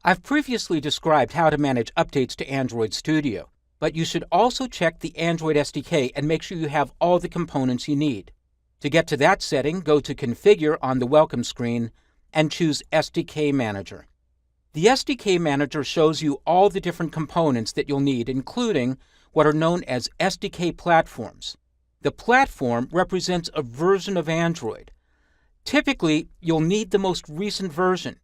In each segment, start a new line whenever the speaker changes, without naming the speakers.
I've previously described how to manage updates to Android Studio, but you should also check the Android SDK and make sure you have all the components you need. To get to that setting, go to Configure on the welcome screen and choose SDK Manager. The SDK Manager shows you all the different components that you'll need, including what are known as SDK platforms. The platform represents a version of Android. Typically, you'll need the most recent version.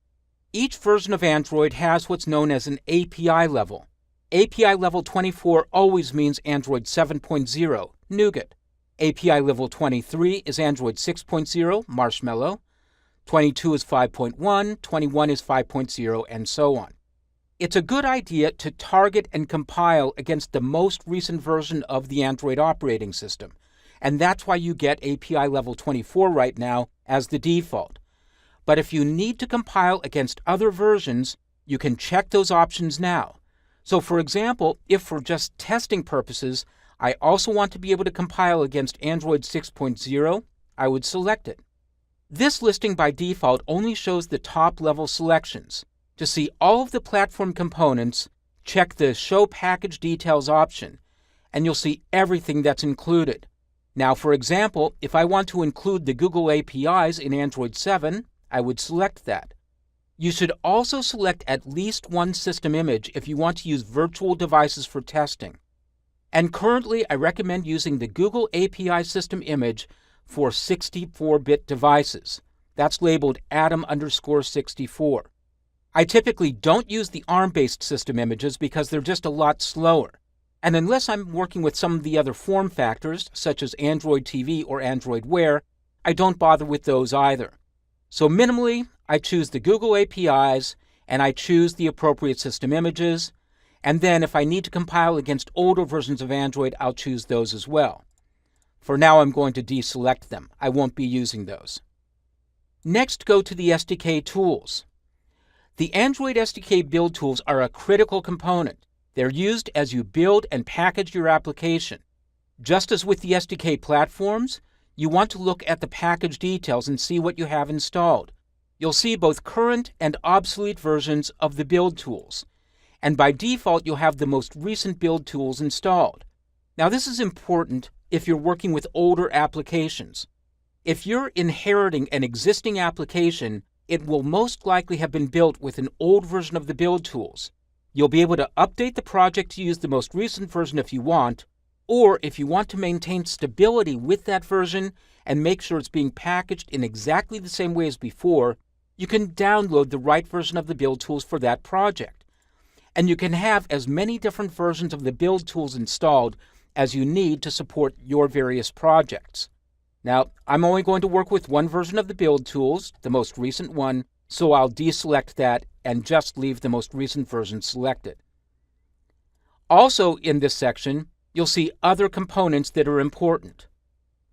Each version of Android has what's known as an API level. API level 24 always means Android 7.0, Nougat. API level 23 is Android 6.0, Marshmallow. 22 is 5.1, 21 is 5.0, and so on. It's a good idea to target and compile against the most recent version of the Android operating system, and that's why you get API level 24 right now as the default. But if you need to compile against other versions, you can check those options now. So for example, if for just testing purposes, I also want to be able to compile against Android 6.0, I would select it. This listing by default only shows the top-level selections. To see all of the platform components, check the Show Package Details option, and you'll see everything that's included. Now, for example, if I want to include the Google APIs in Android 7, I would select that. You should also select at least one system image if you want to use virtual devices for testing. And currently, I recommend using the Google API system image for 64-bit devices. That's labeled Atom_64. I typically don't use the ARM-based system images because they're just a lot slower. And unless I'm working with some of the other form factors, such as Android TV or Android Wear, I don't bother with those either. So minimally, I choose the Google APIs, and I choose the appropriate system images, and then if I need to compile against older versions of Android, I'll choose those as well. For now, I'm going to deselect them. I won't be using those. Next, go to the SDK tools. The Android SDK build tools are a critical component. They're used as you build and package your application. Just as with the SDK platforms, you want to look at the package details and see what you have installed. You'll see both current and obsolete versions of the build tools. And by default, you'll have the most recent build tools installed. Now, this is important if you're working with older applications. If you're inheriting an existing application, it will most likely have been built with an old version of the build tools. You'll be able to update the project to use the most recent version if you want, or if you want to maintain stability with that version and make sure it's being packaged in exactly the same way as before, you can download the right version of the build tools for that project. And you can have as many different versions of the build tools installed as you need to support your various projects. Now, I'm only going to work with one version of the build tools, the most recent one, so I'll deselect that and just leave the most recent version selected. Also in this section, you'll see other components that are important.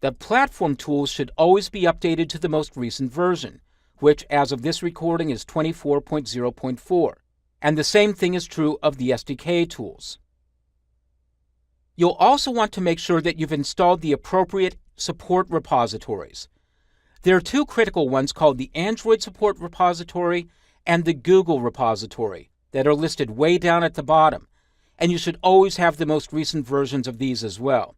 The platform tools should always be updated to the most recent version, which as of this recording is 24.0.4, and the same thing is true of the SDK tools. You'll also want to make sure that you've installed the appropriate support repositories. There are two critical ones called the Android Support Repository and the Google Repository that are listed way down at the bottom, and you should always have the most recent versions of these as well.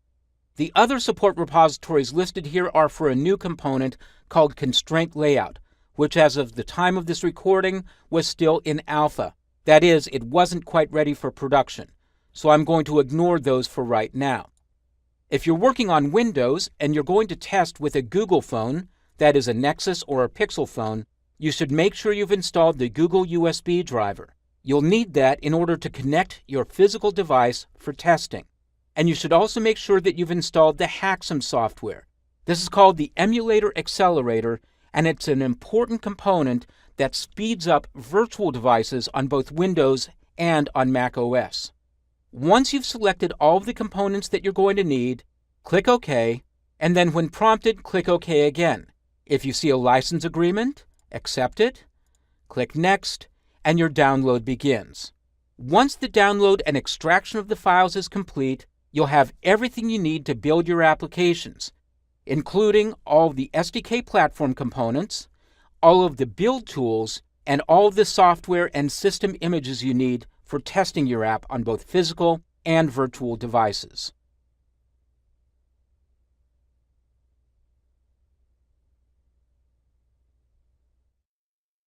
The other support repositories listed here are for a new component called Constraint Layout, which as of the time of this recording was still in alpha. That is, it wasn't quite ready for production, so I'm going to ignore those for right now. If you're working on Windows and you're going to test with a Google phone, that is a Nexus or a Pixel phone, you should make sure you've installed the Google USB driver. You'll need that in order to connect your physical device for testing. And you should also make sure that you've installed the Haxum software. This is called the Emulator Accelerator, and it's an important component that speeds up virtual devices on both Windows and on Mac OS. Once you've selected all of the components that you're going to need, click OK, and then when prompted, click OK again. If you see a license agreement, accept it, click Next, and your download begins. Once the download and extraction of the files is complete, you'll have everything you need to build your applications, including all of the SDK platform components, all of the build tools, and all the software and system images you need for testing your app on both physical and virtual devices.